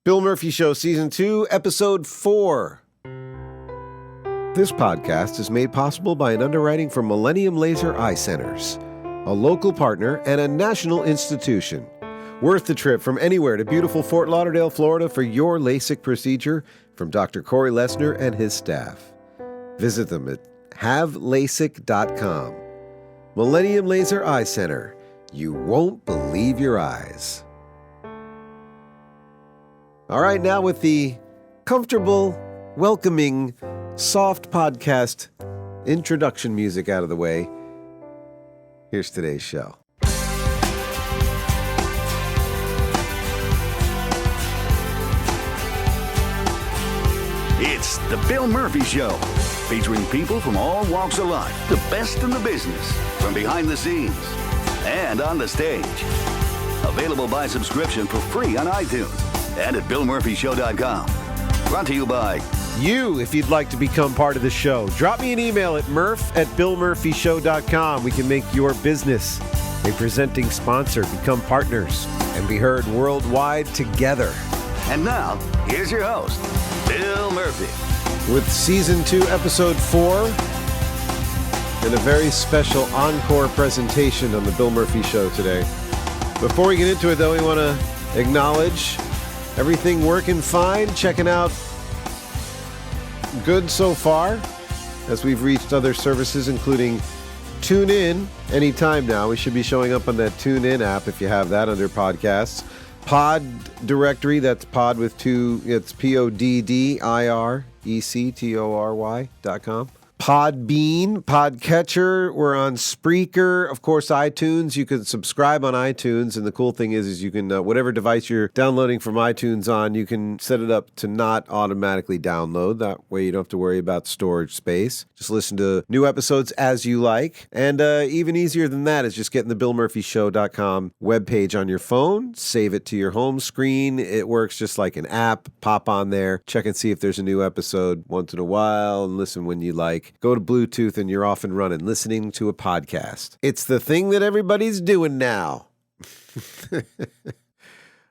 Bill Murphy Show, Season 2, Episode 4. This podcast is made possible by an underwriting from Millennium Laser Eye Centers, a local partner and a national institution. Worth the trip from anywhere to beautiful Fort Lauderdale, Florida for your LASIK procedure from Dr. Corey Lesnar and his staff. Visit them at havelasik.com. Millennium Laser Eye Center. You won't believe your eyes. All right, now with the comfortable, welcoming, soft podcast introduction music out of the way, here's today's show. It's the Bill Murphy Show, featuring people from all walks of life, the best in the business, from behind the scenes and on the stage. Available by subscription for free on iTunes and at BillMurphyShow.com. Brought to you by you. If you'd like to become part of the show, drop me an email at murph@BillMurphyShow.com. We can make your business a presenting sponsor, become partners, and be heard worldwide together. And now, here's your host, Bill Murphy. With Season 2, Episode 4, and a very special encore presentation on the Bill Murphy Show today. Before we get into it, though, we want to acknowledge everything working fine, checking out good so far, as we've reached other services, including TuneIn anytime now. We should be showing up on that TuneIn app if you have that under podcasts. Pod directory, that's pod with two, it's PODDIRECTORY.com. Podbean, Podcatcher, we're on Spreaker, of course, iTunes. You can subscribe on iTunes, and the cool thing is you can, whatever device you're downloading from iTunes on, you can set it up to not automatically download. That way you don't have to worry about storage space. Just listen to new episodes as you like. And even easier than that is just getting the BillMurphyShow.com webpage on your phone, save it to your home screen. It works just like an app. Pop on there, check and see if there's a new episode once in a while, and listen when you like. Go to Bluetooth and you're off and running, listening to a podcast. It's the thing that everybody's doing now.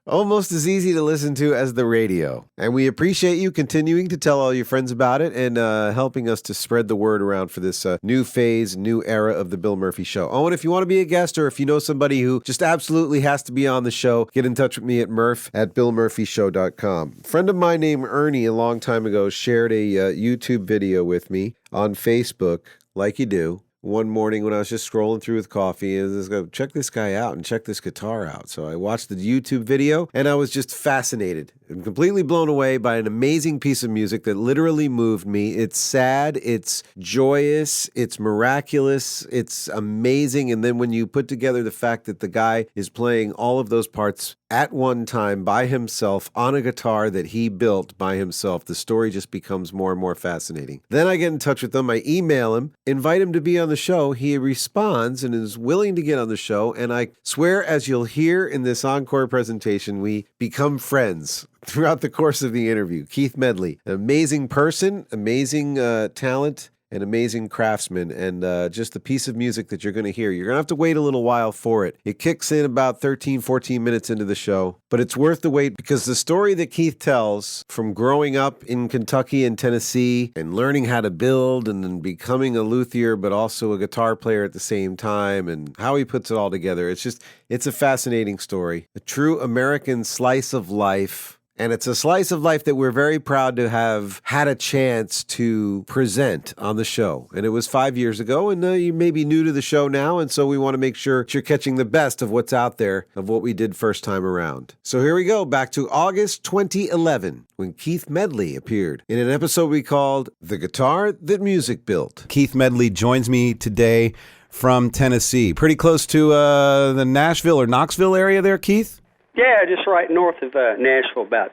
Almost as easy to listen to as the radio. And we appreciate you continuing to tell all your friends about it and helping us to spread the word around for this new phase, new era of the Bill Murphy Show. Oh, and if you want to be a guest or if you know somebody who just absolutely has to be on the show, get in touch with me at murph@BillMurphyShow.com. A friend of mine named Ernie a long time ago shared a YouTube video with me on Facebook, like you do. One morning when I was just scrolling through with coffee, and I was like, check this guy out and check this guitar out. So I watched the YouTube video, and I was just fascinated and completely blown away by an amazing piece of music that literally moved me. It's sad, it's joyous, it's miraculous, it's amazing. And then when you put together the fact that the guy is playing all of those parts at one time by himself on a guitar that he built by himself, the story just becomes more and more fascinating. Then I get in touch with him, I email him, invite him to be on the show. He responds and is willing to get on the show. And I swear, as you'll hear in this encore presentation, we become friends throughout the course of the interview. Keith Medley, an amazing person, amazing talent, an amazing craftsman, and just the piece of music that you're going to hear. You're going to have to wait a little while for it. It kicks in about 13, 14 minutes into the show, but it's worth the wait because the story that Keith tells from growing up in Kentucky and Tennessee and learning how to build and then becoming a luthier, but also a guitar player at the same time, and how he puts it all together. It's a fascinating story. A true American slice of life. And it's a slice of life that we're very proud to have had a chance to present on the show. And it was 5 years ago, and you may be new to the show now, and so we want to make sure you're catching the best of what's out there of what we did first time around. So here we go, back to August 2011, when Keith Medley appeared in an episode we called The Guitar That Music Built. Keith Medley joins me today from Tennessee, pretty close to the Nashville or Knoxville area there, Keith? Yeah, just right north of Nashville, about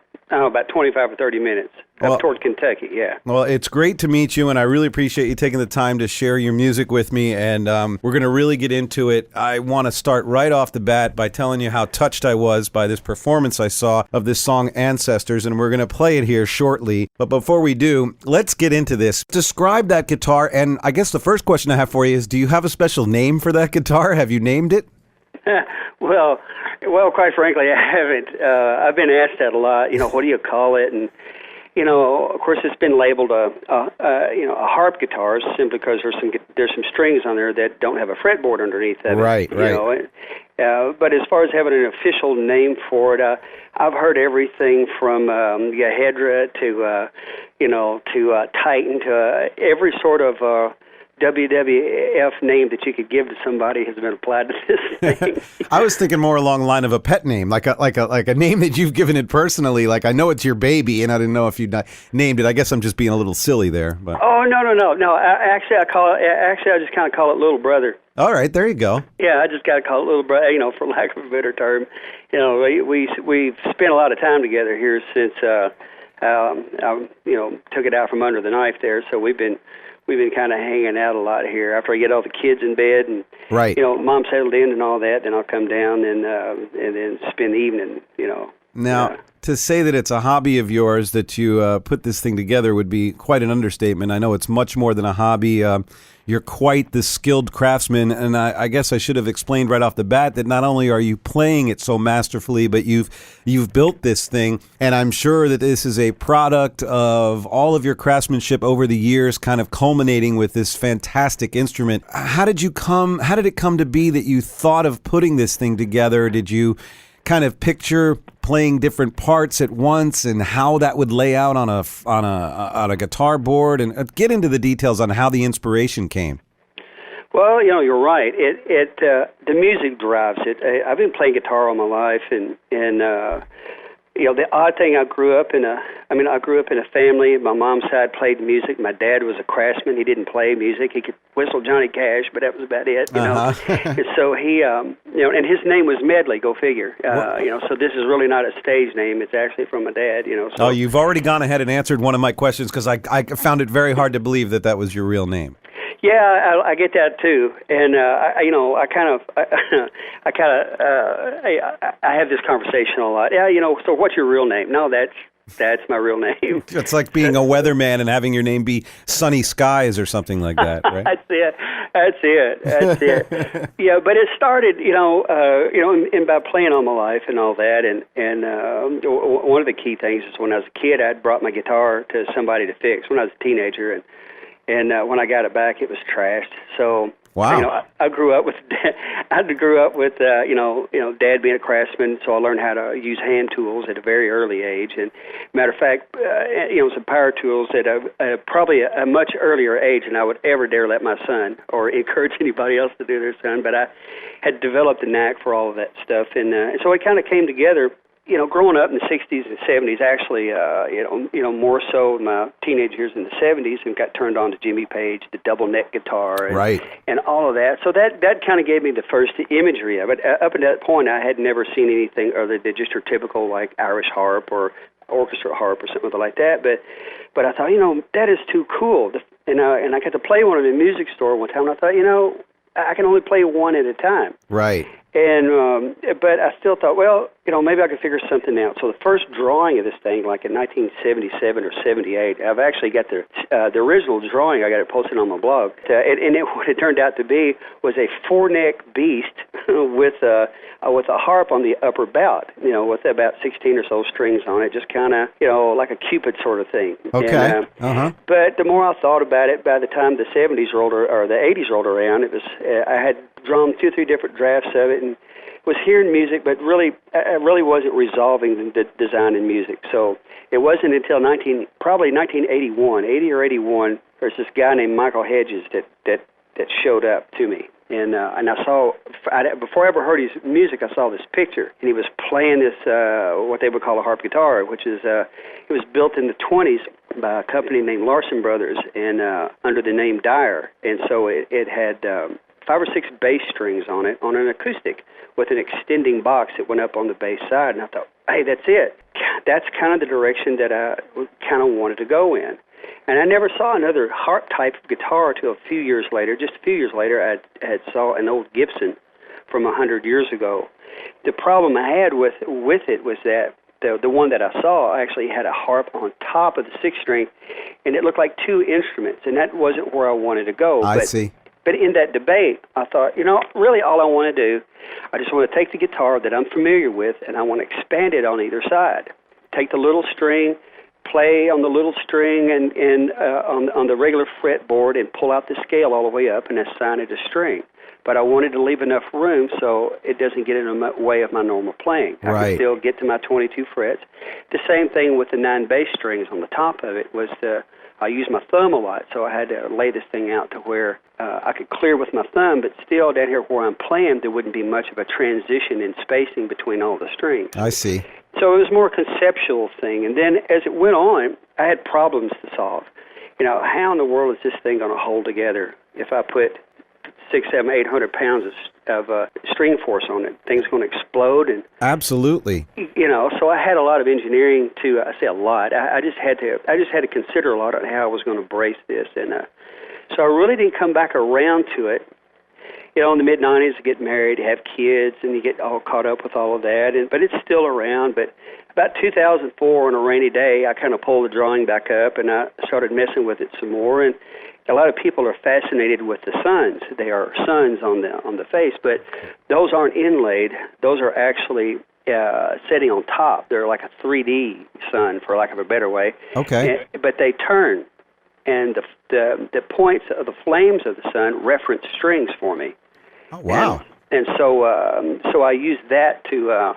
25 or 30 minutes, up toward Kentucky, yeah. Well, it's great to meet you, and I really appreciate you taking the time to share your music with me, and we're going to really get into it. I want to start right off the bat by telling you how touched I was by this performance I saw of this song, Ancestors, and we're going to play it here shortly. But before we do, let's get into this. Describe that guitar, and I guess the first question I have for you is, do you have a special name for that guitar? Have you named it? Well, quite frankly, I haven't. I've been asked that a lot. What do you call it? And of course, it's been labeled a harp guitar simply because there's some strings on there that don't have a fretboard underneath of it. Right. But as far as having an official name for it, I've heard everything from Yahedra to Titan to every sort of WWF name that you could give to somebody has been applied to this thing. I was thinking more along the line of a pet name, like a name that you've given it personally. Like, I know it's your baby, and I didn't know if you'd named it. I guess I'm just being a little silly there. But oh, no. Actually, I just kind of call it Little Brother. All right, there you go. Yeah, I just got to call it Little Brother, for lack of a better term. We've spent a lot of time together here since I took it out from under the knife there. So we've been kind of hanging out a lot here. After I get all the kids in bed and right. Mom settled in and all that, then I'll come down and then spend the evening. Now, to say that it's a hobby of yours that you put this thing together would be quite an understatement. I know it's much more than a hobby. You're quite the skilled craftsman, and I guess I should have explained right off the bat that not only are you playing it so masterfully, but you've built this thing, and I'm sure that this is a product of all of your craftsmanship over the years, kind of culminating with this fantastic instrument. How did it come to be that you thought of putting this thing together? Did you kind of picture playing different parts at once and how that would lay out on a guitar board, and get into the details on how the inspiration came? Well, you're right. The music drives it. I've been playing guitar all my life, and the odd thing, I grew up in a family. My mom's side played music. My dad was a craftsman. He didn't play music. He could whistle Johnny Cash, but that was about it. And so he, and his name was Medley. Go figure. So this is really not a stage name. It's actually from my dad. So. Oh, you've already gone ahead and answered one of my questions, because I found it very hard to believe that was your real name. Yeah, I get that too, and I have this conversation a lot. Yeah, so what's your real name? No, that's my real name. It's like being a wearman and having your name be Sunny Skies or something like that, right? That's it. Yeah, but it started, and by playing all my life and all that, and one of the key things is when I was a kid, I'd brought my guitar to somebody to fix when I was a teenager, and when I got it back, it was trashed. So, wow. I grew up with Dad being a craftsman, so I learned how to use hand tools at a very early age. And matter of fact, some power tools at probably a much earlier age than I would ever dare let my son or encourage anybody else to do their son. But I had developed a knack for all of that stuff, and so it kind of came together. Growing up in the 60s and 70s, actually, more so in my teenage years in the 70s, and got turned on to Jimmy Page, the double neck guitar, and all of that. So that kind of gave me the first imagery of it. Up until that point, I had never seen anything other than just your typical like Irish harp or orchestra harp or something like that. But I thought, that is too cool. And I got to play one in a music store one time, and I thought, I can only play one at a time. Right. And but I still thought, well, maybe I could figure something out. So the first drawing of this thing, like in 1977 or 78, I've actually got the original drawing. I got it posted on my blog, and what it turned out to be was a four-neck beast with a harp on the upper bout, with about 16 or so strings on it, just kind of, like a Cupid sort of thing. Okay. And, But the more I thought about it, by the time the 70s rolled or the 80s rolled around, it was I had drawn 2 or 3 different drafts of it and was hearing music, but I really wasn't resolving the design in music. So it wasn't until probably 1981, 80 or 81, there's this guy named Michael Hedges that showed up to me. And I saw, before I ever heard his music, I saw this picture, and he was playing this, what they would call a harp guitar, which is, it was built in the 20s by a company named Larson Brothers, and under the name Dyer. And so it had 5 or 6 bass strings on it, on an acoustic, with an extending box that went up on the bass side. And I thought, hey, that's it. That's kind of the direction that I kind of wanted to go in. And I never saw another harp type of guitar until a few years later. Just a few years later, I had saw an old Gibson from 100 years ago. The problem I had with it was that the one that I saw actually had a harp on top of the 6-string, and it looked like 2 instruments, and that wasn't where I wanted to go. I see. But in that debate, I thought, really all I want to do, I just want to take the guitar that I'm familiar with, and I want to expand it on either side. Take the little string, play on the little string and on the regular fretboard, and pull out the scale all the way up and assign it a string. But I wanted to leave enough room so it doesn't get in the way of my normal playing. I Right. can still get to my 22 frets. The same thing with the 9 bass strings on the top of it was I used my thumb a lot, so I had to lay this thing out to where I could clear with my thumb, but still down here where I'm playing, there wouldn't be much of a transition in spacing between all the strings. I see. So it was more a conceptual thing. And then as it went on, I had problems to solve. How in the world is this thing going to hold together if I put 600, 700, 800 pounds of string force on it? Things going to explode. And Absolutely. so I had a lot of engineering to. I say a lot. I just had to consider a lot on how I was going to brace this, and so I really didn't come back around to it. In the mid-'90s, you get married, have kids, and you get all caught up with all of that. But it's still around. But about 2004, on a rainy day, I kind of pulled the drawing back up, and I started messing with it some more. And a lot of people are fascinated with the suns. They are suns on the face, but those aren't inlaid. Those are actually sitting on top. They're like a 3D sun, for lack of a better way. Okay. But they turn, and the points of the flames of the sun reference strings for me. Oh, wow. And so I used that to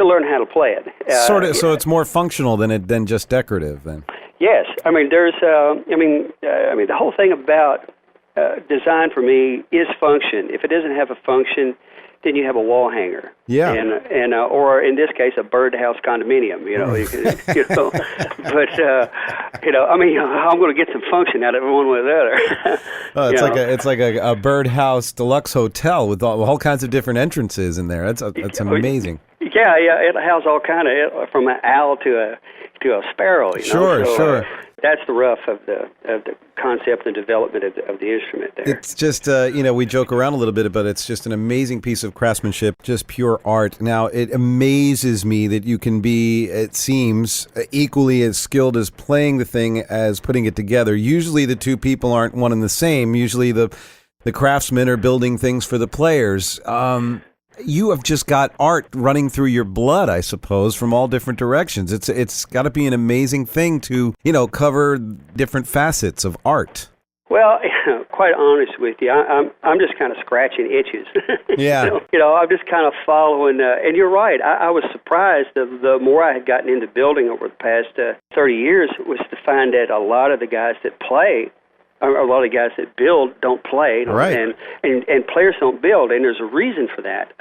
learn how to play it. Sort of. So it's more functional than just decorative. Then. Yes, there's the whole thing about design for me is function. If it doesn't have a function, then you have a wall hanger. Yeah. And or in this case, a birdhouse condominium. I'm going to get some function out of it one way or the other. Oh, it's like a birdhouse deluxe hotel with all kinds of different entrances in there. That's amazing. Yeah, it has all kind of, from an owl to a sparrow. Sure. That's the rough of the concept and development of the instrument there. It's just, we joke around a little bit, but it's just an amazing piece of craftsmanship, just pure art. Now, it amazes me that you can be, it seems, equally as skilled as playing the thing as putting it together. Usually the two people aren't one and the same. Usually the craftsmen are building things for the players. You have just got art running through your blood, I suppose, from all different directions. It's got to be an amazing thing to, cover different facets of art. Well, quite honest with you, I'm just kind of scratching itches. Yeah. I'm just kind of following. And you're right. I was surprised the more I had gotten into building over the past 30 years was to find that a lot of the guys that play, a lot of the guys that build don't play, right. and players don't build, and there's a reason for that.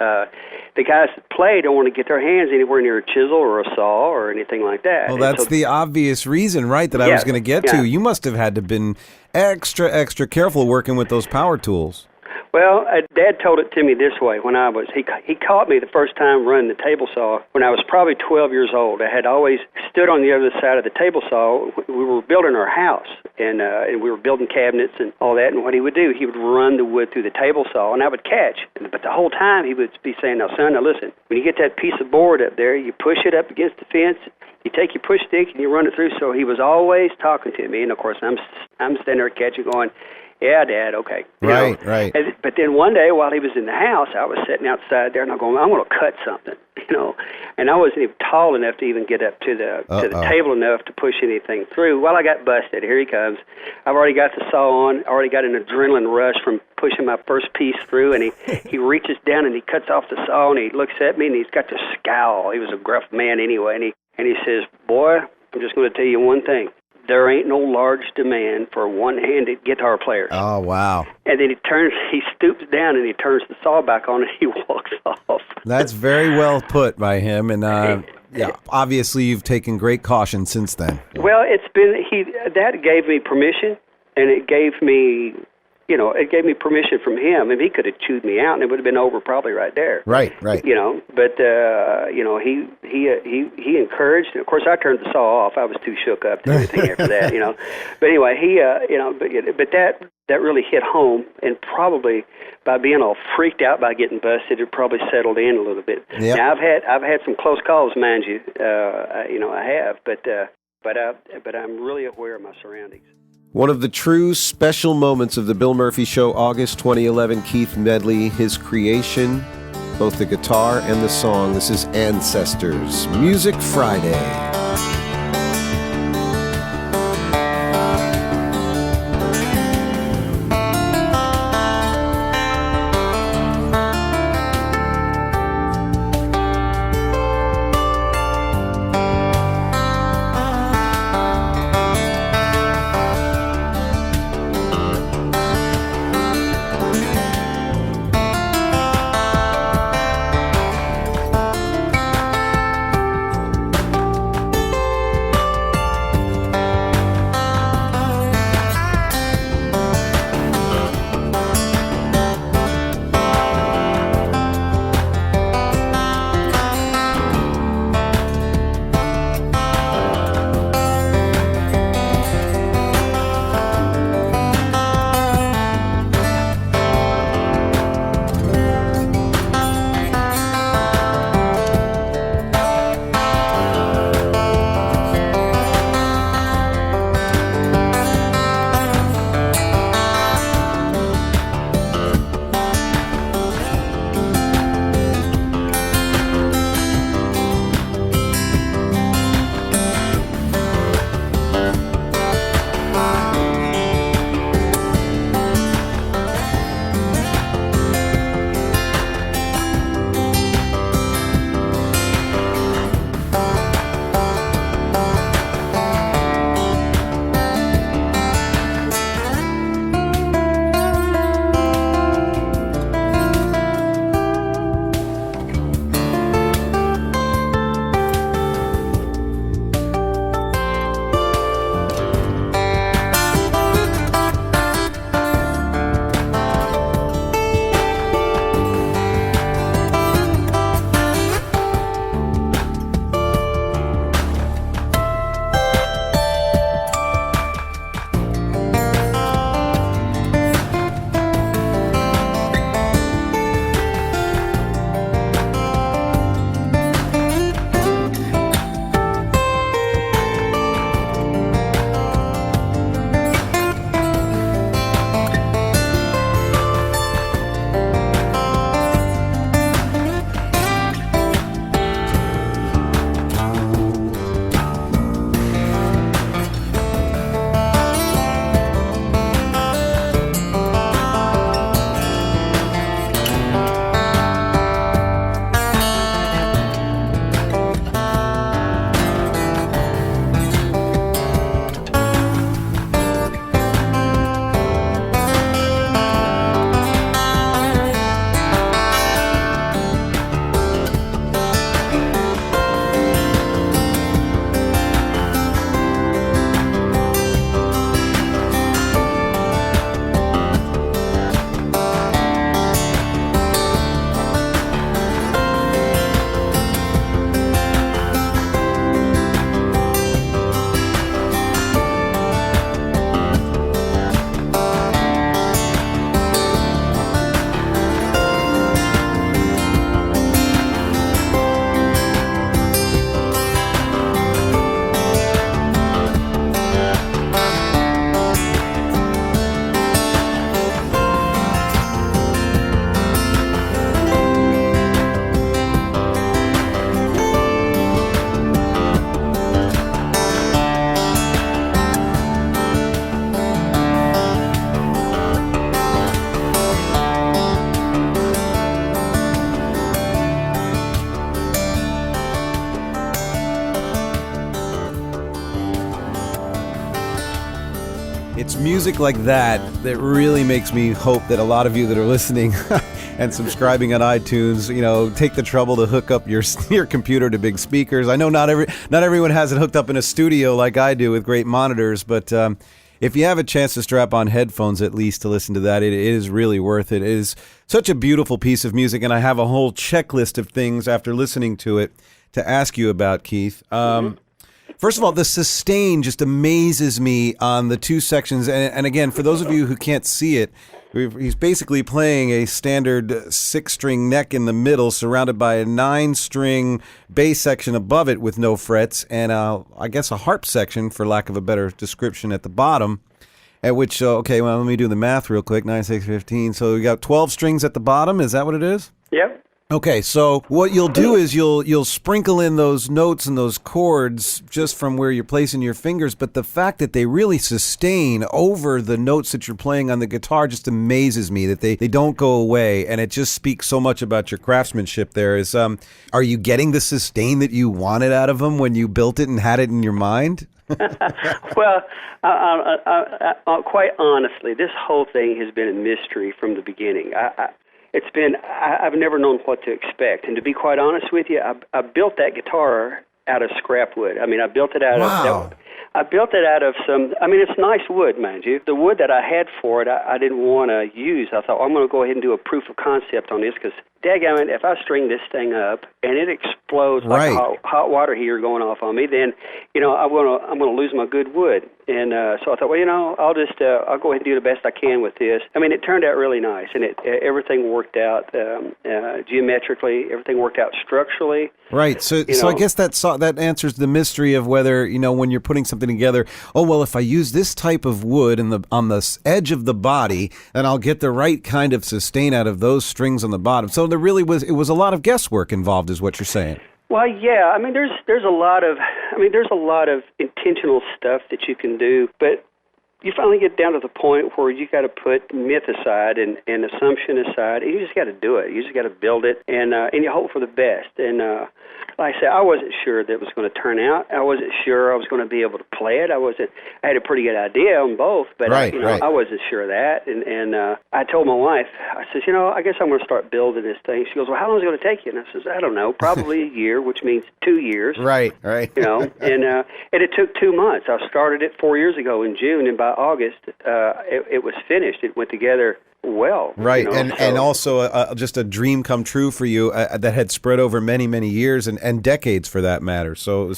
The guys that play don't want to get their hands anywhere near a chisel or a saw or anything like that. Well, that's the obvious reason, right, that I was going to get to. You must have had to been extra careful working with those power tools. Well, Dad told it to me this way when he caught me the first time running the table saw when I was probably 12 years old. I had always stood on the other side of the table saw. We were building our house, and we were building cabinets and all that, and what he would do, he would run the wood through the table saw, and I would catch. But the whole time he would be saying, now, son, now listen, when you get that piece of board up there, you push it up against the fence, you take your push stick, and you run it through. So he was always talking to me, and, of course, I'm standing there catching going, yeah, Dad, okay. Right. But then one day while he was in the house, I was sitting outside there, and I'm going to cut something, and I wasn't even tall enough to even get up to the table enough to push anything through. Well, I got busted. Here he comes. I've already got the saw on, already got an adrenaline rush from pushing my first piece through, and he reaches down and he cuts off the saw, and he looks at me, and he's got this scowl. He was a gruff man anyway, and he says, boy, I'm just going to tell you one thing. There ain't no large demand for one-handed guitar players. Oh, wow. And then he stoops down and he turns the saw back on and he walks off. That's very well put by him, and obviously you've taken great caution since then. Well, that gave me permission, and it gave me permission from him, and he could have chewed me out, and it would have been over probably right there. Right. But he encouraged, and of course I turned the saw off. I was too shook up to do anything after that, But anyway, but that really hit home, and probably by being all freaked out by getting busted, it probably settled in a little bit. Yep. Now I've had some close calls, mind you. I have, but I'm really aware of my surroundings. One of the true special moments of the Bill Murphy Show, August 2011, Keith Medley, his creation, both the guitar and the song. This is Ancestors, Music Friday. It's music like that that really makes me hope that a lot of you that are listening and subscribing on iTunes, take the trouble to hook up your computer to big speakers. I know not everyone has it hooked up in a studio like I do with great monitors, but if you have a chance to strap on headphones at least to listen to that, it is really worth it. It is such a beautiful piece of music, and I have a whole checklist of things after listening to it to ask you about, Keith. First of all, the sustain just amazes me on the two sections. And again, for those of you who can't see it, he's basically playing a standard 6-string neck in the middle, surrounded by a 9-string bass section above it with no frets, and I guess a harp section, for lack of a better description, at the bottom. At which, okay, well, let me do the math real quick. 9, 6, 15. So we got 12 strings at the bottom. Is that what it is? Yep. Okay, so what you'll do is you'll sprinkle in those notes and those chords just from where you're placing your fingers, but the fact that they really sustain over the notes that you're playing on the guitar just amazes me, that they don't go away, and it just speaks so much about your craftsmanship there. Are you getting the sustain that you wanted out of them when you built it and had it in your mind? Well, quite honestly, this whole thing has been a mystery from the beginning. I've never known what to expect. And to be quite honest with you, I built that guitar out of scrap wood. I mean, I built it out of some, it's nice wood, mind you. The wood that I had for it, I didn't want to use. I thought, I'm going to go ahead and do a proof of concept on this because, dadgummit, if I string this thing up and it explodes like a hot water heater going off on me, then, I'm going to lose my good wood. And so I thought, well, I'll go ahead and do the best I can with this. I mean, it turned out really nice, and everything worked out geometrically. Everything worked out structurally. Right. So I guess that answers the mystery of whether, when you're putting something together, if I use this type of wood on the edge of the body, then I'll get the right kind of sustain out of those strings on the bottom. So it was a lot of guesswork involved, is what you're saying. Well, yeah. I mean, there's a lot of intentional stuff that you can do, but you finally get down to the point where you got to put myth aside and assumption aside, and you just got to do it. You just got to build it, and you hope for the best. And like I said, I wasn't sure that it was going to turn out. I wasn't sure I was going to be able to play it. I had a pretty good idea on both, but I wasn't sure of that. And I told my wife, I said, I guess I'm going to start building this thing. She goes, well, how long is it going to take you? And I says, I don't know, probably a year, which means 2 years. Right. And it took 2 months. I started it 4 years ago in June, and by August, it was finished. It went together well. Right, and also just a dream come true for you that had spread over many, many years and decades for that matter. So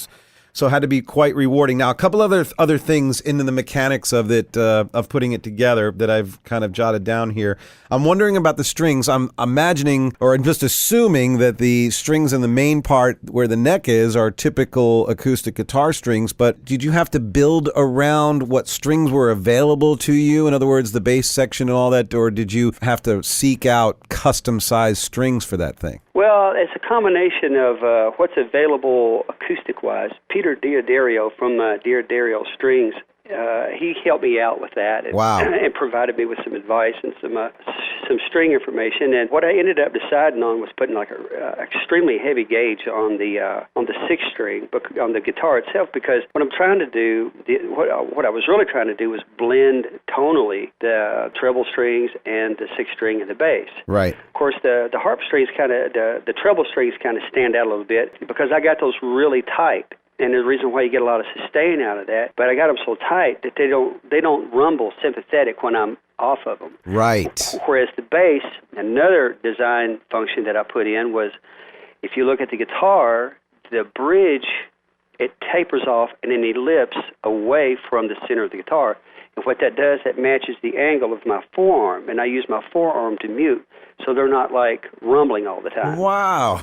it had to be quite rewarding. Now, a couple other things into the mechanics of it, of putting it together that I've kind of jotted down here. I'm wondering about the strings. I'm imagining, or I'm just assuming that the strings in the main part where the neck is are typical acoustic guitar strings, but did you have to build around what strings were available to you? In other words, the bass section and all that, or did you have to seek out custom-sized strings for that thing? Well, it's a combination of what's available acoustic-wise. Peter Diodario from Diodario Strings, he helped me out with that and provided me with some advice and some string information. And what I ended up deciding on was putting like a extremely heavy gauge on the sixth string, on the guitar itself, because what I'm trying to do, what I was really trying to do was blend tonally the treble strings and the sixth string and the bass. Right. Of course, the harp strings the treble strings kind of stand out a little bit because I got those really tight. And there's a reason why you get a lot of sustain out of that. But I got them so tight that they don't rumble sympathetic when I'm off of them. Right. Whereas the bass, another design function that I put in was, if you look at the guitar, the bridge, it tapers off and then ellipses away from the center of the guitar. And what that does, that matches the angle of my forearm, and I use my forearm to mute, so they're not like rumbling all the time. Wow.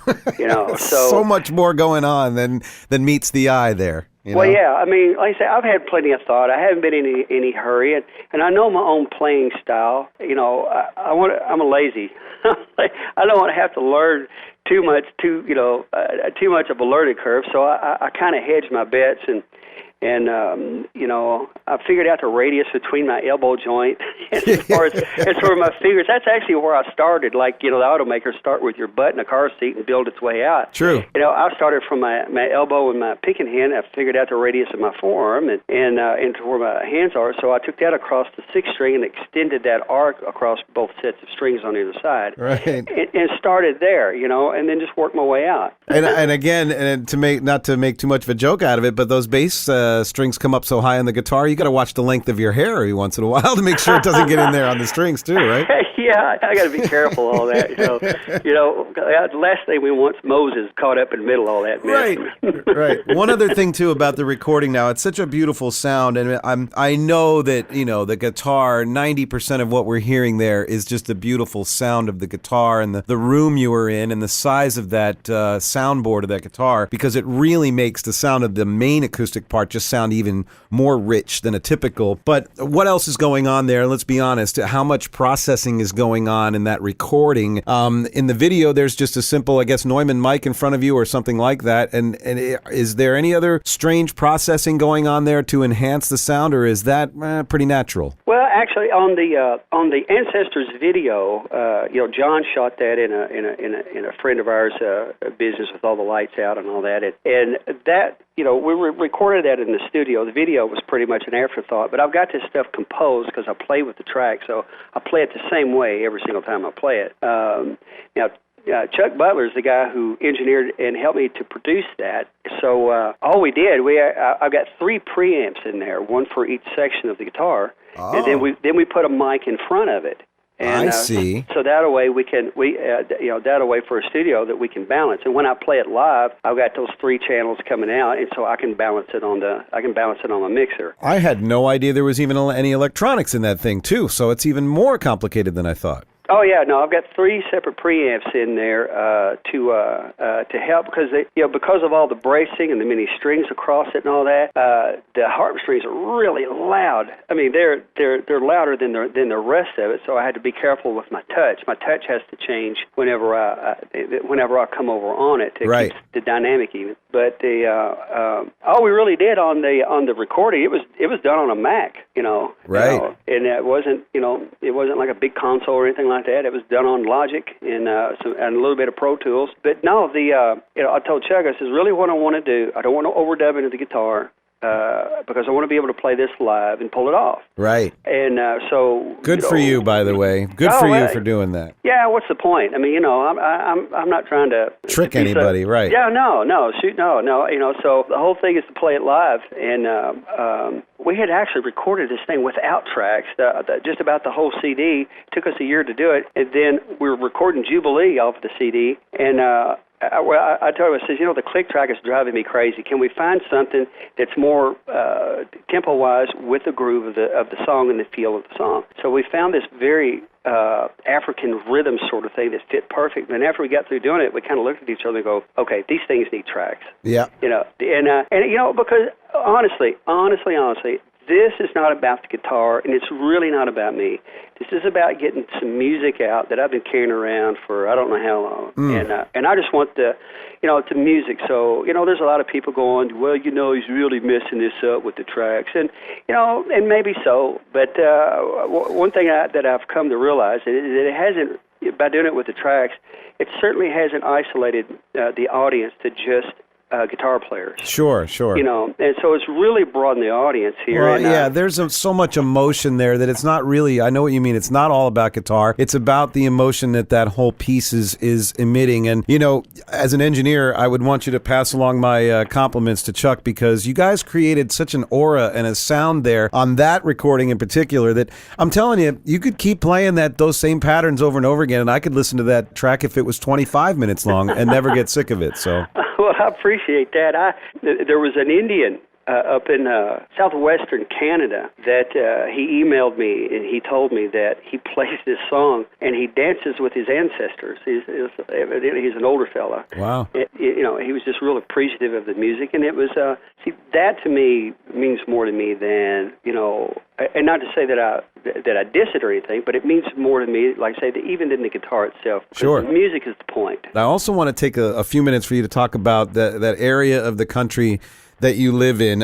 So much more going on than meets the eye there. Well, yeah. I mean, like I say, I've had plenty of thought. I haven't been in any hurry, and I know my own playing style. I'm a lazy. I don't want to have to learn too much of a learning curve. So I kind of hedge my bets and I figured out the radius between my elbow joint as far as my fingers. That's actually where I started. Like, the automakers start with your butt in a car seat and build its way out. True. I started from my elbow and my picking hand. I figured out the radius of my forearm and to where my hands are. So I took that across the sixth string and extended that arc across both sets of strings on either side. Right. And started there, and then just worked my way out. And again, not to make too much of a joke out of it, but those bass strings come up so high on the guitar, you got to watch the length of your hair every once in a while to make sure it doesn't get in there on the strings too, right? Yeah. Yeah, I got to be careful all that. The last thing we want is Moses caught up in the middle of all that mess. Right. One other thing too about the recording now, it's such a beautiful sound, and I know that the guitar, 90% of what we're hearing there is just the beautiful sound of the guitar and the room you were in and the size of that soundboard of that guitar, because it really makes the sound of the main acoustic part just sound even more rich than a typical. But what else is going on there? Let's be honest. How much processing is going on in that recording? In the video, there's just a simple, I guess, Neumann mic in front of you or something like that. And is there any other strange processing going on there to enhance the sound, or is that pretty natural? Well, actually, on the Ancestors video, John shot that in a friend of ours' business with all the lights out and all that, and that. We recorded that in the studio. The video was pretty much an afterthought, but I've got this stuff composed because I play with the track, so I play it the same way every single time I play it. Chuck Butler is the guy who engineered and helped me to produce that. So all we did, I've got 3 preamps in there, one for each section of the guitar, and then we put a mic in front of it. And, I see. So that way that way for a studio that we can balance. And when I play it live, I've got those 3 channels coming out, and so I can balance it on the mixer. I had no idea there was even any electronics in that thing too. So it's even more complicated than I thought. Oh yeah, no, I've got 3 separate preamps in there to help because of all the bracing and the many strings across it and all that. The harp strings are really loud. I mean, they're louder than the rest of it. So I had to be careful with my touch. My touch has to change whenever I come over on it to keep the dynamic even. But all we really did on the recording, it was done on a Mac, Right. And it wasn't like a big console or anything like that. It was done on Logic and a little bit of Pro Tools. But no, I told Chuck, I says, really what I want to do, I don't want to overdub into the guitar because I want to be able to play this live and pull it off. Right. And so good for you, by the way. Good for you for doing that. Yeah. What's the point? I mean, I'm not trying to trick anybody, right? Yeah. No. Shoot. No. So the whole thing is to play it live, and we had actually recorded this thing without tracks. Just about the whole CD. It took us a year to do it, and then we were recording Jubilee off the CD, and I told him, I says, the click track is driving me crazy. Can we find something that's more tempo-wise with the groove of the song and the feel of the song? So we found this very African rhythm sort of thing that fit perfect. And after we got through doing it, we kind of looked at each other and go, okay, these things need tracks. Yeah. Because honestly, this is not about the guitar, and it's really not about me. This is about getting some music out that I've been carrying around for I don't know how long. And I just want the music. So, there's a lot of people going, well, he's really messing this up with the tracks. And, and maybe so. But one thing that I've come to realize is that it hasn't, by doing it with the tracks, it certainly hasn't isolated the audience to just guitar players. Sure. And so it's really broadened the audience here. Well, there's so much emotion there that it's not really, I know what you mean, it's not all about guitar. It's about the emotion that whole piece is emitting. And, as an engineer, I would want you to pass along my compliments to Chuck, because you guys created such an aura and a sound there on that recording in particular that I'm telling you, you could keep playing those same patterns over and over again, and I could listen to that track if it was 25 minutes long and never get sick of it. So. Well, I appreciate that. There was an Indian up in southwestern Canada that he emailed me, and he told me that he plays this song and he dances with his ancestors. He's an older fella. Wow. He was just real appreciative of the music, and it was that to me means more to me than and not to say that I diss it or anything, but it means more to me, like I say, even than the guitar itself. Sure. The music is the point. I also want to take a few minutes for you to talk about that area of the country that you live in.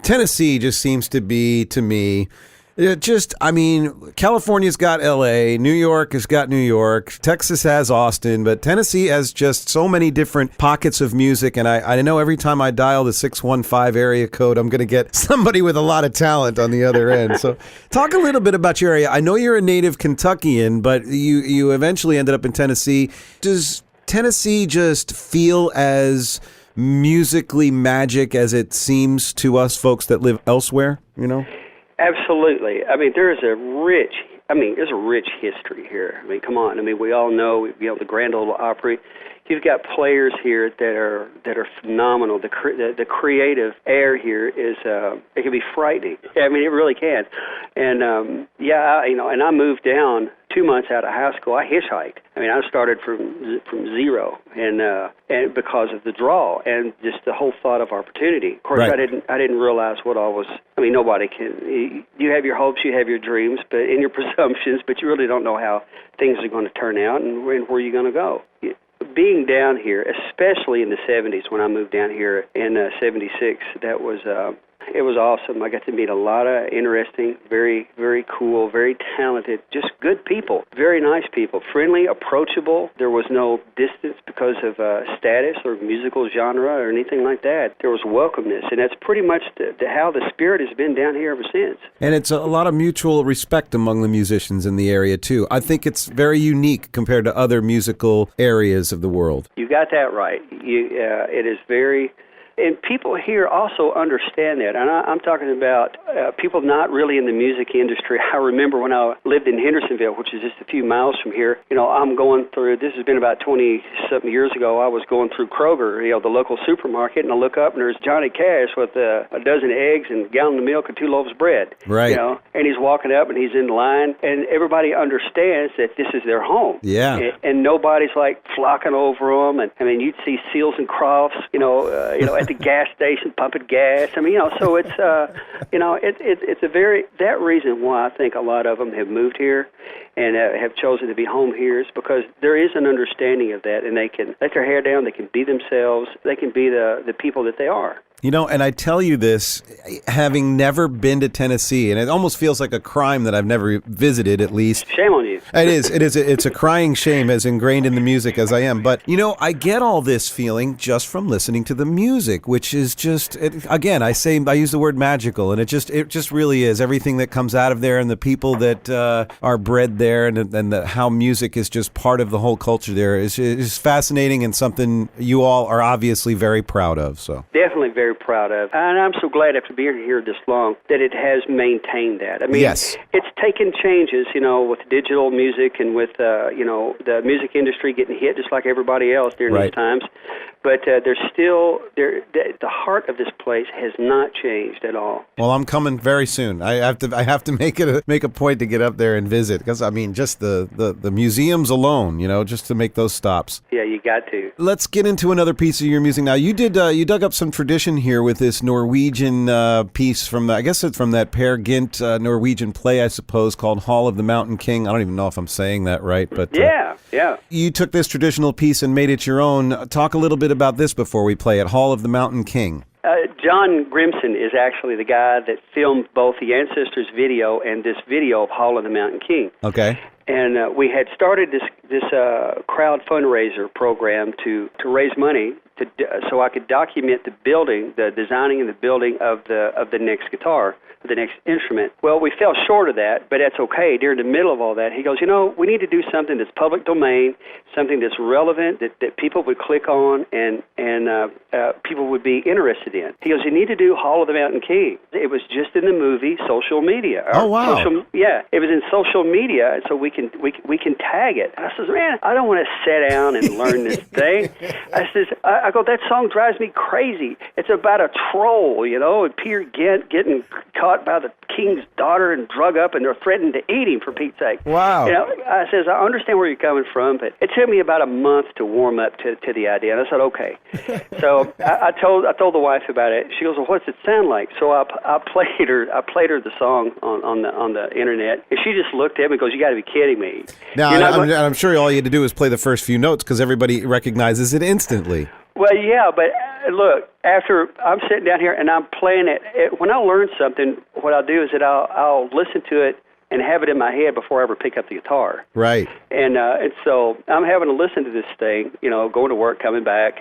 Tennessee just seems to be, to me, California's got L.A., New York has got New York, Texas has Austin, but Tennessee has just so many different pockets of music, and I know every time I dial the 615 area code, I'm going to get somebody with a lot of talent on the other end. So talk a little bit about your area. I know you're a native Kentuckian, but you eventually ended up in Tennessee. Does Tennessee just feel as musically magic as it seems to us folks that live elsewhere, Absolutely. I mean, there is a rich I mean, there's a rich history here. I mean, come on. I mean, we all know, the Grand Ole Opry. You've got players here that are phenomenal. The creative air here is it can be frightening. I mean, it really can. And and I moved down 2 months out of high school. I hitchhiked. I mean, I started from zero, and because of the draw and just the whole thought of opportunity. Of course, right. I didn't realize what all was. I mean, nobody can. You have your hopes, you have your dreams, but in your presumptions, but you really don't know how things are going to turn out and where you're going to go. Being down here, especially in the 70s when I moved down here in 76, that was it was awesome. I got to meet a lot of interesting, very, very cool, very talented, just good people, very nice people, friendly, approachable. There was no distance because of status or musical genre or anything like that. There was welcomeness, and that's pretty much how the spirit has been down here ever since. And it's a lot of mutual respect among the musicians in the area, too. I think it's very unique compared to other musical areas of the world. You got that right. It is very... And people here also understand that. And I'm talking about people not really in the music industry. I remember when I lived in Hendersonville, which is just a few miles from here, I'm going through, this has been about 20-something years ago, I was going through Kroger, the local supermarket, and I look up and there's Johnny Cash with a dozen eggs and a gallon of milk and 2 loaves of bread. Right. And he's walking up and he's in line, and everybody understands that this is their home. Yeah. And nobody's like flocking over them. And I mean, you'd see Seals and Crofts, at the gas station pumping gas. I mean, so it's, it's a very, that reason why I think a lot of them have moved here and have chosen to be home here is because there is an understanding of that, and they can let their hair down, they can be themselves, they can be the people that they are. And I tell you this, having never been to Tennessee, and it almost feels like a crime that I've never visited, at least. Shame on you. It is. It's a crying shame, as ingrained in the music as I am. But, I get all this feeling just from listening to the music, which is just, again, I use the word magical, and it just really is. Everything that comes out of there and the people that are bred there and how music is just part of the whole culture there is fascinating and something you all are obviously very proud of. So definitely very proud of. And I'm so glad after being here this long that it has maintained that. I mean, yes. It's taken changes, with digital music and with, the music industry getting hit just like everybody else during right. these times. But there's still, the heart of this place has not changed at all. Well, I'm coming very soon. I have to make a point to get up there and visit because, I mean, just the museums alone, just to make those stops. Yeah, you got to. Let's get into another piece of your music now. You dug up some tradition here with this Norwegian piece from that Peer Gynt Norwegian play, I suppose, called Hall of the Mountain King. I don't even know if I'm saying that right, but yeah. You took this traditional piece and made it your own. Talk a little bit about this before we play it. Hall of the Mountain King. John Grimson is actually the guy that filmed both the Ancestors video and this video of Hall of the Mountain King. Okay. And we had started this crowd fundraiser program to raise money so I could document the building, the designing and the building of the next guitar, the next instrument. Well, we fell short of that, but that's okay. During the middle of all that, he goes, we need to do something that's public domain, something that's relevant, that people would click on and people would be interested in. He goes, you need to do Hall of the Mountain King. It was just in the movie Social Media. Oh, wow. It was in social media, and so we can tag it. And I says, man, I don't want to sit down and learn this thing. I go, that song drives me crazy. It's about a troll, and Peer Gynt getting caught by the king's daughter and drug up, and they're threatening to eat him, for Pete's sake. Wow. I says, I understand where you're coming from, but it took me about a month to warm up to the idea. And I said, okay. So I told the wife about it. She goes, well, what's it sound like? So I played her the song on the internet, and she just looked at me and goes, you got to be kidding me. Now, I'm sure all you had to do was play the first few notes because everybody recognizes it instantly. Well, yeah, but look, after I'm sitting down here and I'm playing it, when I learn something, what I'll do is that I'll listen to it and have it in my head before I ever pick up the guitar. Right. And so I'm having to listen to this thing, going to work, coming back,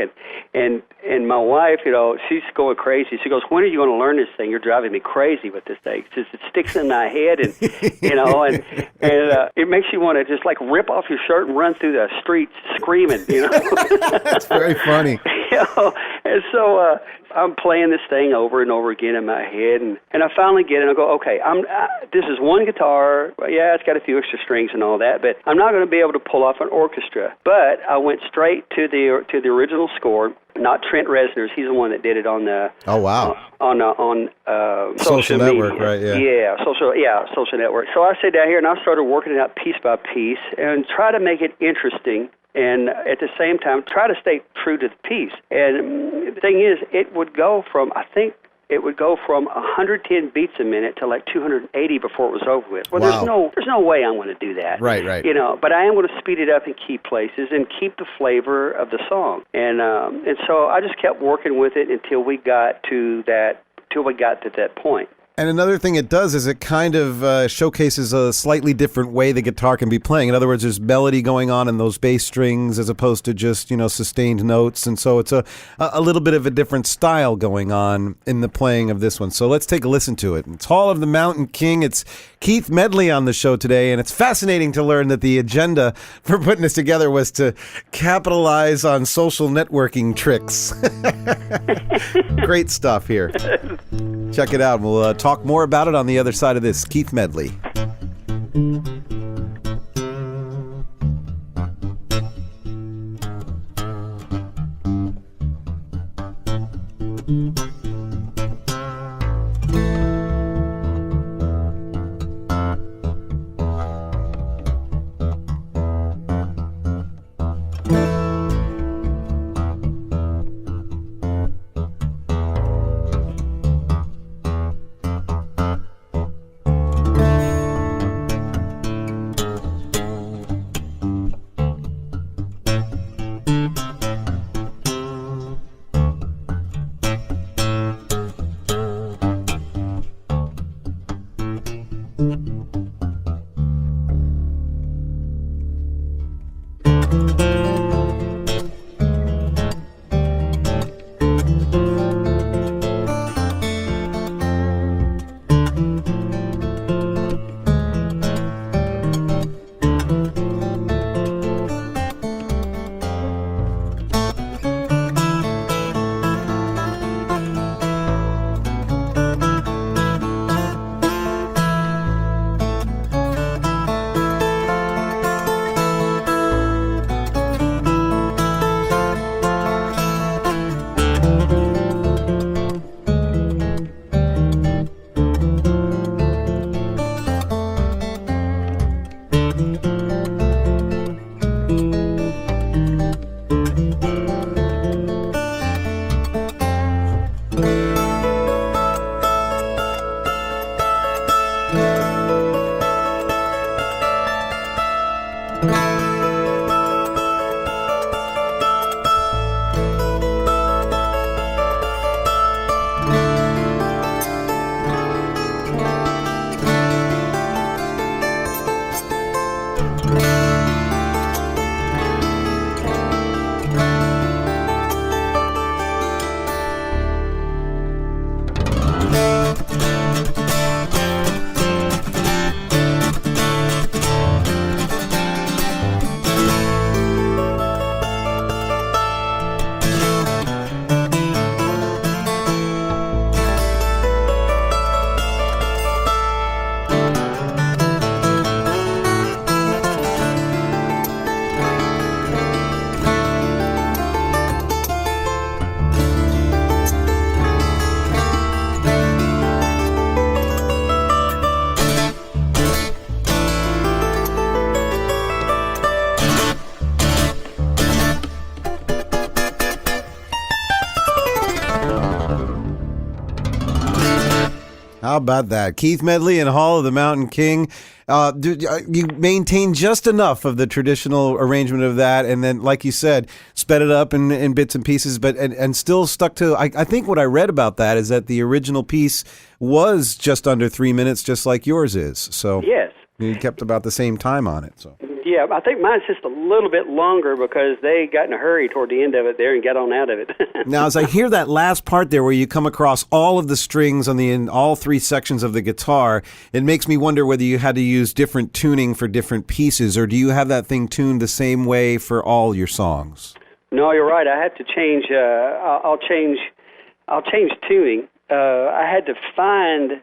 and my wife, she's going crazy. She goes, when are you going to learn this thing? You're driving me crazy with this thing. It sticks in my head, and and it makes you want to just like rip off your shirt and run through the streets screaming. That's very funny. And so I'm playing this thing over and over again in my head, and I finally get it, and I go, okay, this is one guitar. Yeah, it's got a few extra strings and all that, but I'm not going to be able to pull off an orchestra. But I went straight to the original score, not Trent Reznor's. He's the one that did it on the social network, media. right? Yeah. Social network. So I sat down here and I started working it out piece by piece and try to make it interesting. And at the same time, try to stay true to the piece. And the thing is, it would go from 110 beats a minute to like 280 before it was over with. Well, wow. there's no way I'm going to do that. Right. But I am going to speed it up in key places and keep the flavor of the song. And so I just kept working with it until we got to that point. And another thing it does is it kind of showcases a slightly different way the guitar can be playing. In other words, there's melody going on in those bass strings as opposed to just, sustained notes. And so it's a little bit of a different style going on in the playing of this one. So let's take a listen to it. It's Hall of the Mountain King. It's Keith Medley on the show today. And it's fascinating to learn that the agenda for putting this together was to capitalize on social networking tricks. Great stuff here. Check it out. We'll talk more about it on the other side of this. Keith Medley. How about that? Keith Medley and Hall of the Mountain King. You maintain just enough of the traditional arrangement of that, and then, like you said, sped it up in bits and pieces, but and still stuck to. I think what I read about that is that the original piece was just under 3 minutes, just like yours is. So yes, you kept about the same time on it. So. Yeah, I think mine's just a little bit longer because they got in a hurry toward the end of it there and got on out of it. Now, as I hear that last part there where you come across all of the strings in all three sections of the guitar, it makes me wonder whether you had to use different tuning for different pieces, or do you have that thing tuned the same way for all your songs? No, you're right. I had to change. I'll change tuning. I had to find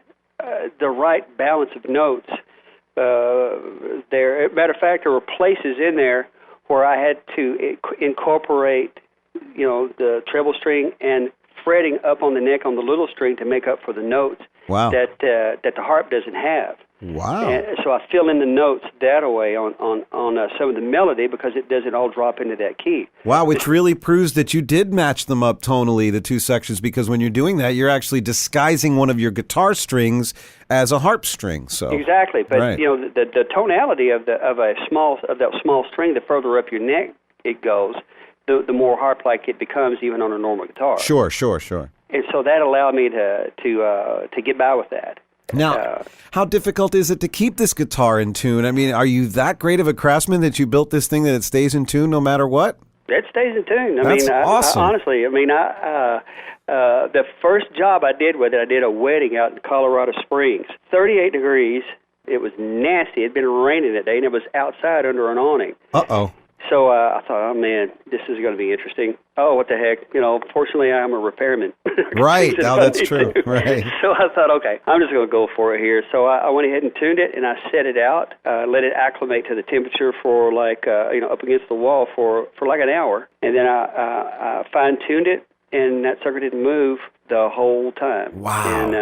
the right balance of notes. There, matter of fact, there were places in there where I had to incorporate, the treble string and fretting up on the neck on the little string to make up for the notes. Wow. That the harp doesn't have. Wow. And so I fill in the notes that way on some of the melody because it doesn't all drop into that key. Wow, which really proves that you did match them up tonally, the two sections, because when you're doing that, you're actually disguising one of your guitar strings as a harp string. So exactly, but right. The tonality of that small string, the further up your neck it goes, the more harp-like it becomes, even on a normal guitar. Sure. And so that allowed me to get by with that. Now, how difficult is it to keep this guitar in tune? I mean, are you that great of a craftsman that you built this thing that it stays in tune no matter what? It stays in tune. That's awesome. Honestly, the first job I did with it, I did a wedding out in Colorado Springs. 38 degrees. It was nasty. It had been raining that day, and it was outside under an awning. Uh-oh. So I thought, oh, man, this is going to be interesting. Oh, what the heck. Fortunately, I'm a repairman. Right. Now that's true. Right. So I thought, okay, I'm just going to go for it here. So I went ahead and tuned it, and I set it out, let it acclimate to the temperature for up against the wall for like an hour. And then I fine-tuned it, and that sucker didn't move the whole time. Wow. And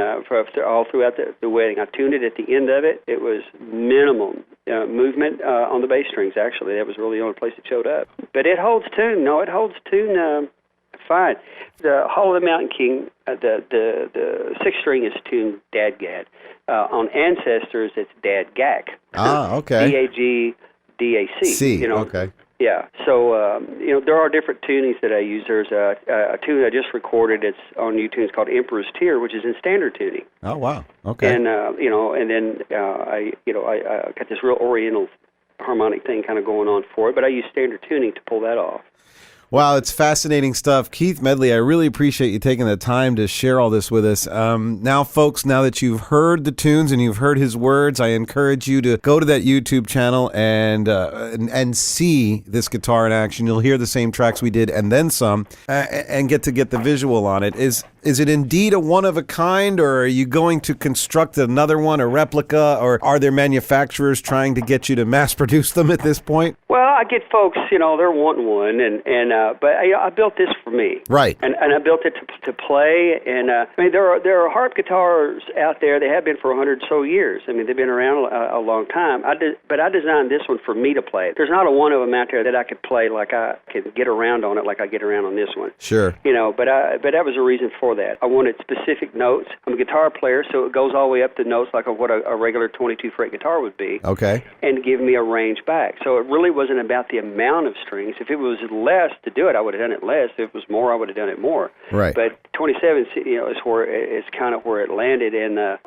all throughout the wedding. I tuned it at the end of it. It was minimum movement on the bass strings, actually. That was really the only place it showed up. But it holds tune. No, it holds tune fine. The Hall of the Mountain King, the sixth string is tuned Dadgad. On Ancestors, it's Dadgac. Ah, okay. D-A-G-D-A-C. Okay. Yeah, so, there are different tunings that I use. There's a tune I just recorded. It's on YouTube. It's called Emperor's Tear, which is in standard tuning. Oh, wow. Okay. And, and then I got this real Oriental harmonic thing kind of going on for it, but I use standard tuning to pull that off. Wow, it's fascinating stuff. Keith Medley, I really appreciate you taking the time to share all this with us. Now, folks, now that you've heard the tunes and you've heard his words, I encourage you to go to that YouTube channel and see this guitar in action. You'll hear the same tracks we did and then some, and get the visual on it. Is it indeed a one-of-a-kind, or are you going to construct another one, a replica, or are there manufacturers trying to get you to mass-produce them at this point? Well, I get folks, they're wanting one, but I built this for me. Right. And I built it to play, and there are harp guitars out there. They have been for 100 or so years. They've been around a long time. But I designed this one for me to play. There's not a one of them out there that I could play like I could get around on it like I get around on this one. Sure. But that was a reason for that. I wanted specific notes. I'm a guitar player, so it goes all the way up to notes like what a regular 22-fret guitar would be. Okay. And give me a range back. So it really wasn't about the amount of strings. If it was less to do it, I would have done it less. If it was more, I would have done it more. Right. But 27, is where it's kind of where it landed. And the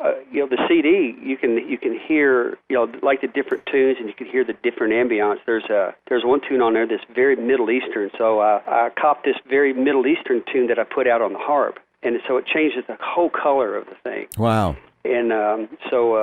CD, you can hear like the different tunes, and you can hear the different ambience. There's one tune on there that's very Middle Eastern. So I copped this very Middle Eastern tune that I put out on the harp. And so it changes the whole color of the thing. Wow. And so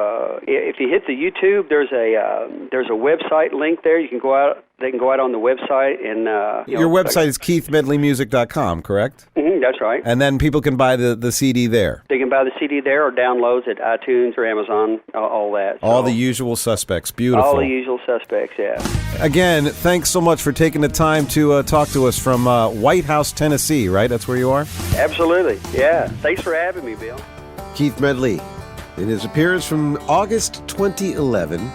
if you hit the YouTube, there's a website link there. You can go out. They can go out on the website and your website is keithmedleymusic.com, correct? Mm-hmm, that's right. And then people can buy the CD there. They can buy the CD there or downloads at iTunes or Amazon, all that. All the usual suspects. Beautiful. All the usual suspects, yeah. Again, thanks so much for taking the time to talk to us from White House, Tennessee, right? That's where you are? Absolutely, yeah. Thanks for having me, Bill. Keith Medley, in his appearance from August 2011,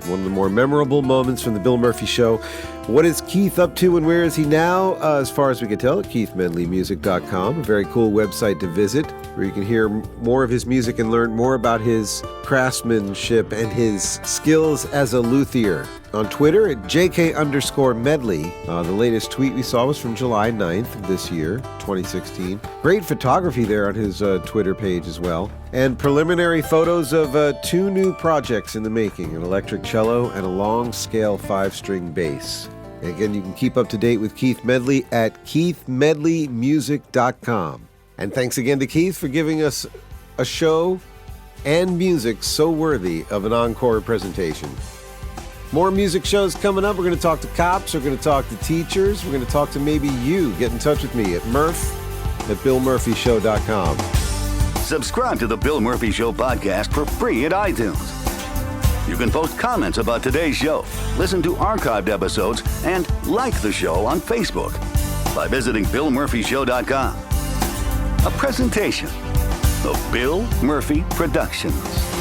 one of the more memorable moments from the Bill Murphy Show. What is Keith up to and where is he now? As far as we can tell, at keithmedleymusic.com, a very cool website to visit where you can hear more of his music and learn more about his craftsmanship and his skills as a luthier. On Twitter at JK_Medley. The latest tweet we saw was from July 9th of this year, 2016. Great photography there on his Twitter page as well. And preliminary photos of two new projects in the making, an electric cello and a long-scale 5-string bass. Again, you can keep up to date with Keith Medley at keithmedleymusic.com. And thanks again to Keith for giving us a show and music so worthy of an encore presentation. More music shows coming up. We're going to talk to cops. We're going to talk to teachers. We're going to talk to maybe you. Get in touch with me at murph@billmurphyshow.com. Subscribe to the Bill Murphy Show podcast for free at iTunes. You can post comments about today's show, listen to archived episodes, and like the show on Facebook by visiting BillMurphyShow.com. A presentation of Bill Murphy Productions.